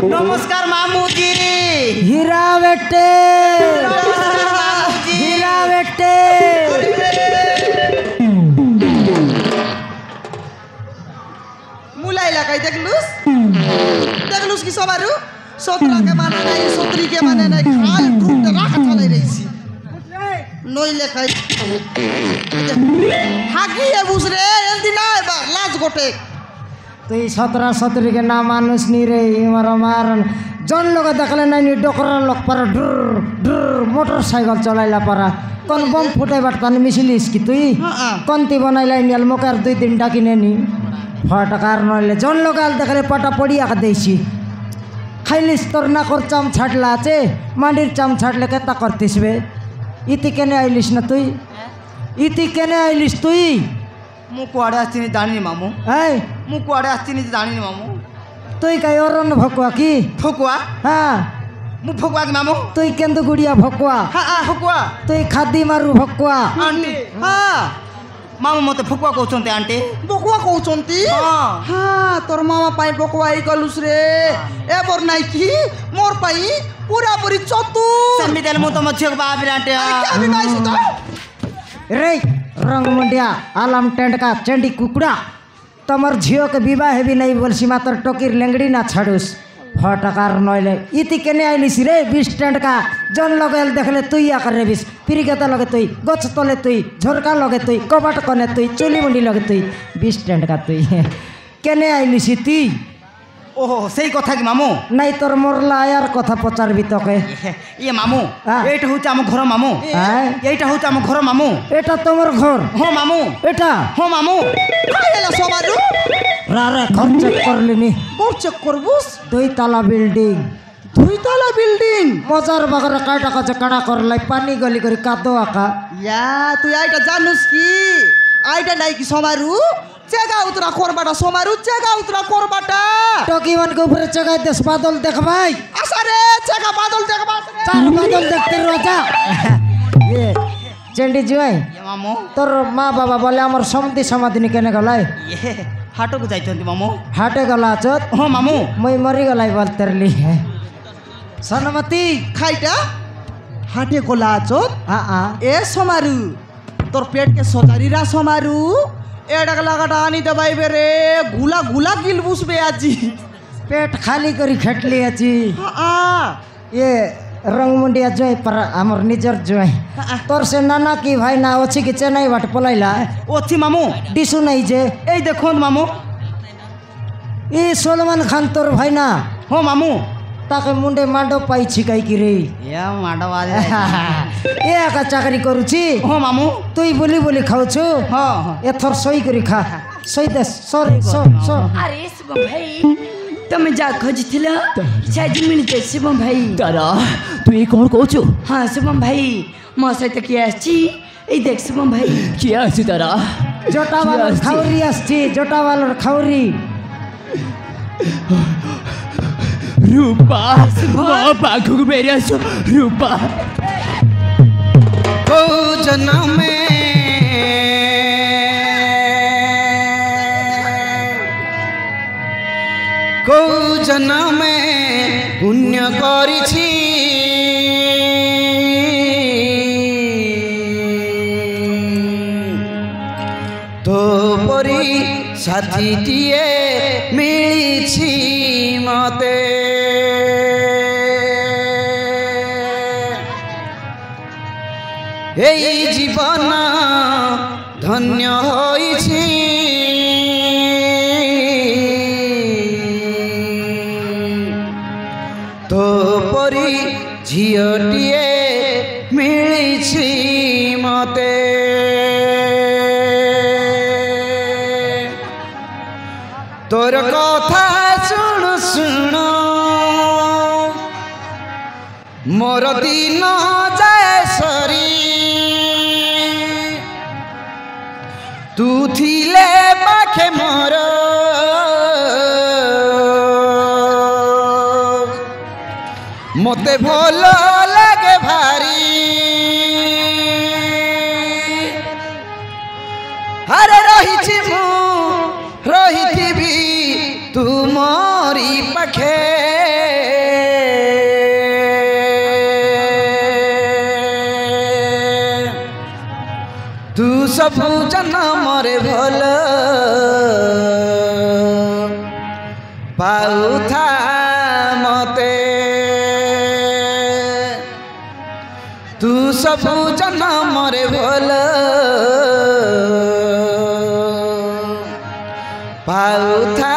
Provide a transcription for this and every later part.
नमस्कार मामू जी। हीरा बेटे, हीरा बेटे। मुलाइला कहीं देखलुस कि सबारु सोतरा के माने नहीं सोतरी के माने नहीं खाल टूट राख चलाई रही सी नइले कहीं हागी है बुसरे एल्दी ना लाज गोटे तुई 17-17 के नाम मानुस नहीं रे हमारा मारन जन लोग देखले नहीं डोकरा लोग पर डुर डुर मोटरसाइकिल चलाइला परा कौन बम फुटे बर्तन मिसिलिस की तुई कौन ती बनाइला नियल मोकार 2 दिन डाकिने नी फटकार नले जन लोग आल देखले पटा पड़ी आका देसी खाइलिस तोर ना कर चाम छाटला चे मांडीर चाम छाटले केता करतिस बे इति केने आइलिस ना तुई इति केने आइलिस तुई मु कुआडे आस्तिनी जानिनी मामू है मु कुआडे आस्तिनी जानिनी मामू तुई काय ओरन भकुआ की फकुआ हाँ मु फकुआ की मामू तुई केंदु गुड़िया भकुआ हाँ फकुआ तुई खादी मारू भकुआ आंटी हाँ मामू मते फकुआ कहउछन्ते आंटी बकुआ कहउछन्ती हाँ हाँ तोर मामा पाई बकुआ आई गलुस रे ए बोर नाइ की मोर पाई पूरा पूरी चतु समी देल मु तो मछियो बाप रे आंटी क्या भी नाइ सुतो रे रंग मुंडिया आलम टेंट का चंडी कुकड़ा तमर झियो के विवाह भी नहीं बोल सीमा तर टोकीर लेंगड़ी ना छाड़ूस फटकार नइले इति केने आइलिस रे 20 टेंट का जन लगेल देखले तुई आकर रे 20 पिरिगता लगे तुई गछ तले तुई झोरका लगे तुई कबाट कने तुई चुली मुंडी लगे तुई 20 टेंट का तुई केने आइलिस ती ओहो सही कथा कि मामू नहीं तोर मोरला यार कथा पचारबी तके ये मामू एटा होता हम घर मामू एटा होता हम घर मामू एटा तोमर घर हो मामू एटा हो मामू काहेला सबारु रारे घर चेक कर लेनी बहुत चेक करबुस 2 तला बिल्डिंग 2 तला बिल्डिंग मजार बगर काटा का चकड़ा कर लाई पानी गली करी कादो आका या तू आइटा जानुस की आइटा नाइ कि सबारु चेगा उतरा कोरबाटा सोमारु चेगा उतरा कोरबाटा टोकीवन के ऊपर चगाई देश बादल देख भाई आशा रे चेगा बादल देख बादल 4 बादल देखते रोजा ये चंडी जुआई ये मामू तोर माँ बाबा बोले हमर समति समाधि केने गलाय ये हाटो को जाइतंती मामू हाटे गला चोत हो मामू मई मरी गलाई बोल तेरली सनमती खाइटा हाटे को लाचोत हां ए सोमारु तोर पेट के सोजारीरा सोमारु एडक लगाटा आनी दबाई बेरे गुला गुला गिलबुस बे आजी पेट खाली करी खेटली आजी ये रंग मुंडिया जोई पर हमर निजर जोई तोर से नाना की भाई ना ओछि के चेन्नई बाट पलाइला ओछि मामू डिसु नहीं जे ए देखो मामू ई सलमान खान तोर भाई ना हो मामू ताके मुंडे मांडो पाई छिकाई की रे या मांडो वाले ए आका चाकरी करूची हो मामू तुई बोली बोली खाउछु हां एथर सही करी खा सही दे सॉरी सो अरे शुभम भाई तमे जा खोजथिला शायद मिलते शुभम भाई तारा तू ये कौन कहछु हाँ शुभम भाई मो सहित किए आछि ए देख शुभम भाई किया आछि तारा जोटा वाला खाउरी आछि जोटा वाला खाउरी रूपा माँ पाखु मेरे आसो रूपा को जन्म में को जन्म में पुण्य करिछि तो परी साथीटिए मिलिछि मते এই জীবন ধন্য হইছি তো পরি ঝিওটিয়ে মিলিছি মতে তোর কথা শুণ শুণ মোর দিন যায় সরি तू थिले पाखे मोर मते भल लगे भारी अरे रही मु तू सब जन्मरे भल पाउथा मते तू सब जन्मरे भल पाउथा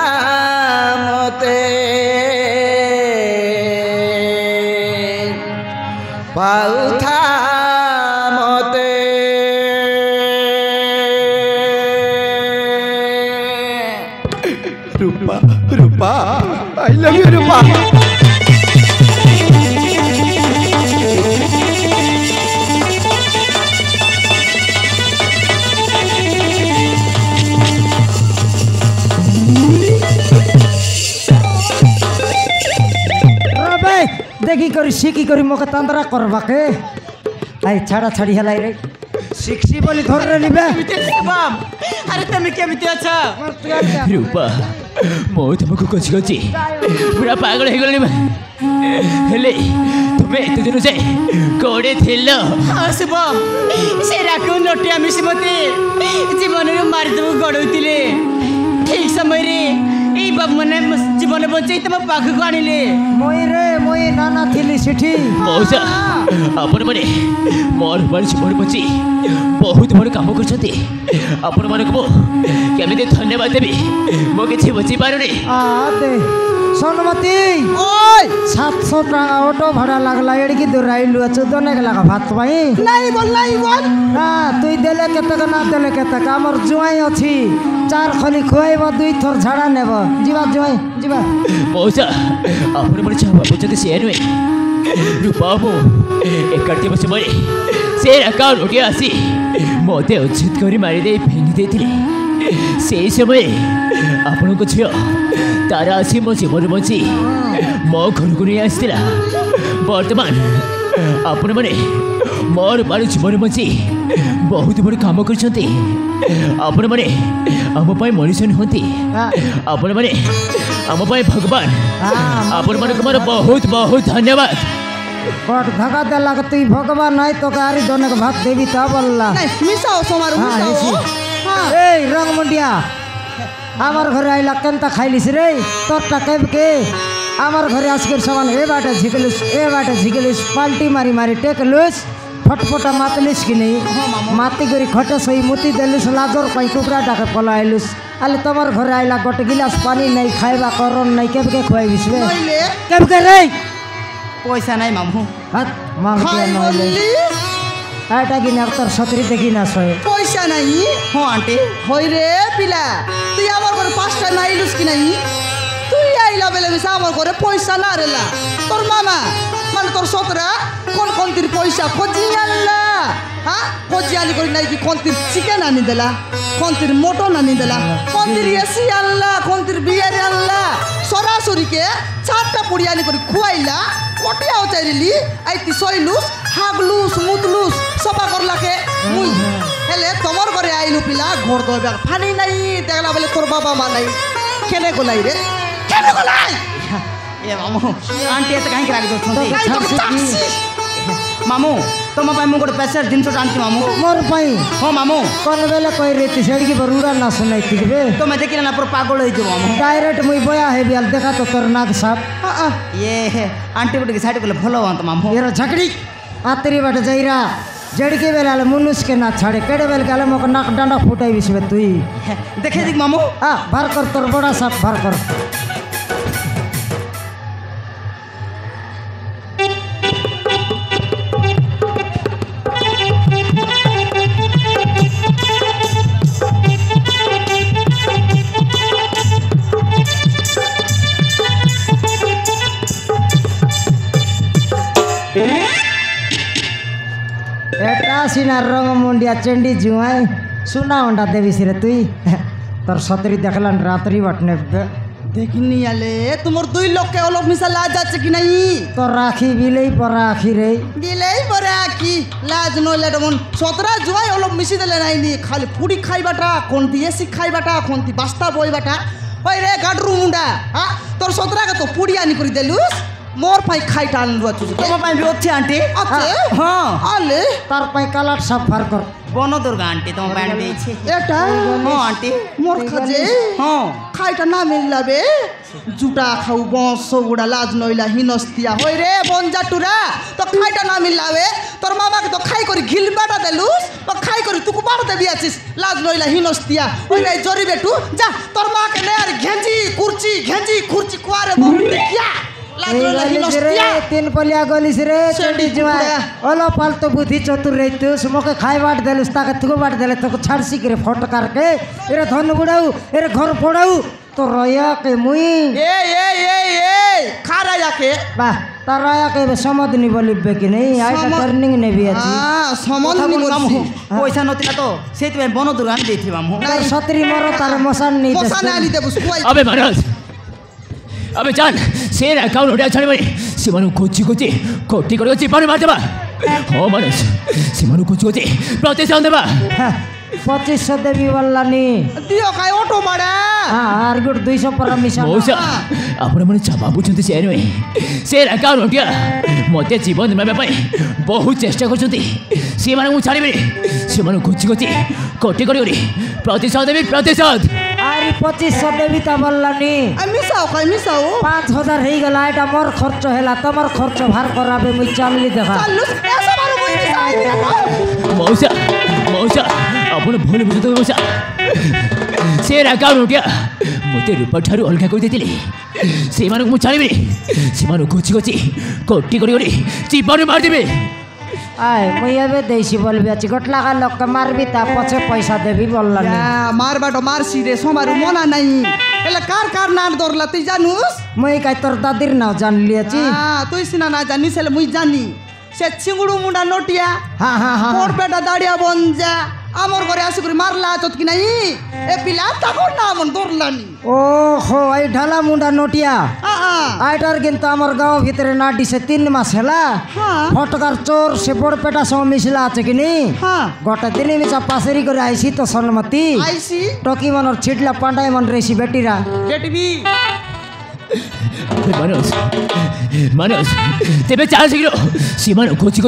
मते पाउथा मते रूपा रूपा आई लव यू रूपा देखी करी शिखी करी मोके तंद्रा करबा के आई छाड़ा छाड़ी हलाई रे शिक्षी बोली धर रे लिबे बाम अरे तमे केमिति अछा रूपा मो तुमको कछि कछि पूरा पागल हे गलनी हेले तुमे एते दिन से कोडे थिलो शुभम से राखु नटिया मिसी मते जीवन रे मारि दबु गडौतिले ठीक समय रे ए बाबू मने जीवन बचै तम पाखु आनिले मोई नाना थिली सिठी मौसा अपन माने मोर पर जीवन बची बहुत बड़ काम करछथि अपन माने को केमिते धन्यवाद देबी मो किछि बची पारुनी आ दे सोनमती ओय 700 टाका ऑटो भाड़ा लागला एडकी दुराइलु चोदने के लागा भात पाई नहीं बोल ना तुई देले केतक ना देले केतक हमर जुआई अछि 4 खली खुआइबा 2 थर झाड़ा नेब जीवा जुआई जीवा मौसा अपन माने छावा बचते से नुए रूपा मो एकाटी बस मरे से अकाउंट उठे आसी मोते उचित करी मारी दे फेंगी देथिले से समय आपण को छियो तारा आसी मो जीवन बची मो घर को नहीं आसला वर्तमान आपण माने मोर बार जीवन बची बहुत बड़ काम करछंती आपण माने हम पाई मनुष्य होती आपण माने हम पाई भगवान आपण माने को बहुत बहुत धन्यवाद बट धगा देला के तुई भगवान नहीं तो गारी दोने के भात देवी ता बोलला नहीं मिसाओ सोमारू मिसाओ हां ए रंग मुंडिया आमार घर आइला केनता खाइलिस रे तोरटा केब के आमार घर आसकर सामान ए बाटे झिकलिस पाल्टी मारी मारी टेकलुस फटफटा मातलिस कि नहीं माती गरी खटे सही मुती देलुस लाजर पाई कुकरा डाके पलाइलुस आले तमर घर आइला गोटे गिलास पानी नहीं खाइबा करन नहीं केब के खुआइबिस रे केब के रे पैसा नहीं मामू हाथ मांगते नले आटा गिना तर सतरी देखि ना सय पैसा नहीं हो आंटी होई रे पिला तू आमर घर 5 टाइम आइलुस कि नहीं तू आइला बेले मिसा आमर घरे पैसा ना रेला तोर मामा माने तोर सतरा कोन तिर पैसा खोजी आनला हां खोजी आनी करी नहीं कि कोन तिर चिकन आनी देला कोन तिर मटन आनी देला कोन तिर एसी आनला कोन तिर बियर आनला सरासुरी के 4टा पुड़ी आनी करी खुआइला कोटिया उचारिली आइती सइलुस हागलुस मुतलुस सफा करला के मुई हेले तमर घरे आइलु पिला घर दो बैग फानी नहीं देखला बेले तोर बाबा मा नहीं केने गोलाई रे केने गोलाई ए मामू आंटी एत काहे राख दो मामू तुम पाई मुगोटे पैसा दिन तो आंटी मामू मोर पाई हो मामू कोन बेले कोई रेती सेड़ी की बरूरा ना सुनाई थिबे तुम देखिला ना पूरा पागल होई जो मामू डायरेक्ट मुई बया है बियाल देखा तो तोर नाक साफ ये आंटी गुटे के साइड को भलो अंत मामू येरा झकड़ी आतरी बाटे जइरा जड़के बेला मनुष्य के ना छाड़े केड़े बेल के मोक नाक डांडा फुटाई बिसबे तुई देखे दिख मामू भर कर तोर बड़ा साफ भर कर सीना रंग मुंडिया चंडी जुआई सुना अंडा देवी सिरे तुई तोर सतरी देखलन रात्रि बटने देखनी आले तुमर 2 लोग के ओलोक मिसा लाज जाचे कि नहीं तो राखी बिलेई पर राखी रे बिलेई पर राखी लाज नो लेडमन 17 जुआई ओलोक मिसी देले नाही नी खाली फुडी खाई बाटा कोनती एसी खाई बाटा कोनती बास्ता बोई बाटा ओइ रे गाडरू मुंडा हां तोर 17 के तो फुडी आनी करी देलुस মোর পাই খাইটা আনলু আছু তোমার পাই বি অছে আন্টি আছে হ্যাঁ আলে তার পাই কালার সাফ ফার কর বন দুর্গা আন্টি তোমার পাই দিয়েছে এটা হ্যাঁ আন্টি মোর খাজে হ্যাঁ খাইটা না মিললাবে জুটা খাও বস গুড়া লাজ নইলা হিনস্তিয়া হই রে বনজাটুরা তো খাইটা না মিললাবে তোর মামাকে তো খাই করে ঘিল বাটা দেলুস বা খাই করে তুকু বাড় দেবি আছিস লাজ নইলা হিনস্তিয়া ওই রে জরি বেটু যা তোর মাকে নে আর ঘেঞ্জি খুরচি কুয়ারে বল দেখিয়া লাজ নইলা হিনস্তিয়া তিন পলিয়া গলিস রে চেন্ডি চন্ডি জুয়াই জুয়া। ওলো ফালতু বুদ্ধি চতুর রইতুস মোকে খাই বাট দেলুস তাকে তুকু বাট দেলে তোকে ছাড়ছি করে ফটকার কে এরে ধন বুড়াও এরে ঘর পড়াও তো রয়া কে মুই এ খারা যাকে বাহ তার রয়া কে সমাধানি বলিবে কি নেই আইটা টার্নিং নেবি আছে সমাধান মামু পয়সা নথিলা তো সেইথিপাই বন দুর্গা আনি ଦେଇଥିଲି মামু তার সতরি মর তার মশান নেই মশানে আনি দেবো শুকুয়াই अबे महाराज अबे चाल शेर अकाउंट उठा छाड़ी मारी सीमानु कोची कोची कोटी कोटी कोची पानी मार देबा हो मानुस सीमानु कोची कोची प्रतिशत देबा 2500 দেবি বললানি দিও কাই অটো মারা আর গুড 200 পর মিশন मौसा आपण मन चाबा बुझंती शेर में शेर अकाउंट उठा मते जीवन नेबा पई बहुत चेष्टा करछंती सीमानु छाड़ी मारी सीमानु कोची कोची कोटी कोटी कोटी प्रतिशत देबी प्रतिशत আর 2500 দেবি তা বললানি মিশাও 5000 হয়ে গেল এটা মোর খরচ হেলা তোমার খরচ ভার করাবে মুই চাললি দেখা চালুস এসো মারো মই মিশাই मौसा मौसा आपण भूल बुझते मौसा शेर अकाउंट उठा मते रूपा ठारू अलगा कर देतिले सेमानु मु छाड़िबे सेमानु कोची कोची कोटी कोटी कोटी जीवन मार देबे আয় মুই এবে দেইছি বলবি আছে গটলা কা লোক মারবি তা পছে পয়সা দেবি বললানি মার বাটো মারছি রে সোমারু মনা নাই এলা কার নাম দরলা তুই জানুস মুই কাই তোর দাদির নাও জানলি আছি তুই সিনা না জানিস এলে মুই জানি সে চিংড়ু মুন্ডা নটিয়া হ্যাঁ হ্যাঁ হ্যাঁ মোর বেটা দাঁড়িয়া বনজা আমার ঘরে আসি করে মারলা চত কি নাই এ পিলা তাকর না মন দরলানি ও হো এই ঢালা মুন্ডা নটিয়া আইটার কিন্তু আমার গাঁও ভিতরে না দিছে 3 মাস হেলা হ্যাঁ। ফটকার চোর সে বড় পেটা সহ মিশলা আছে কিনি হ্যাঁ। গোটা দিনে মিশা পাশেরি করে আইছি তো সন্মতি আইসি টকি মনর ছিটলা পান্ডাই মন রেছি বেটিরা ডেটবি मानुस मानुस तेबे चाल सिगलो सीमानु कोची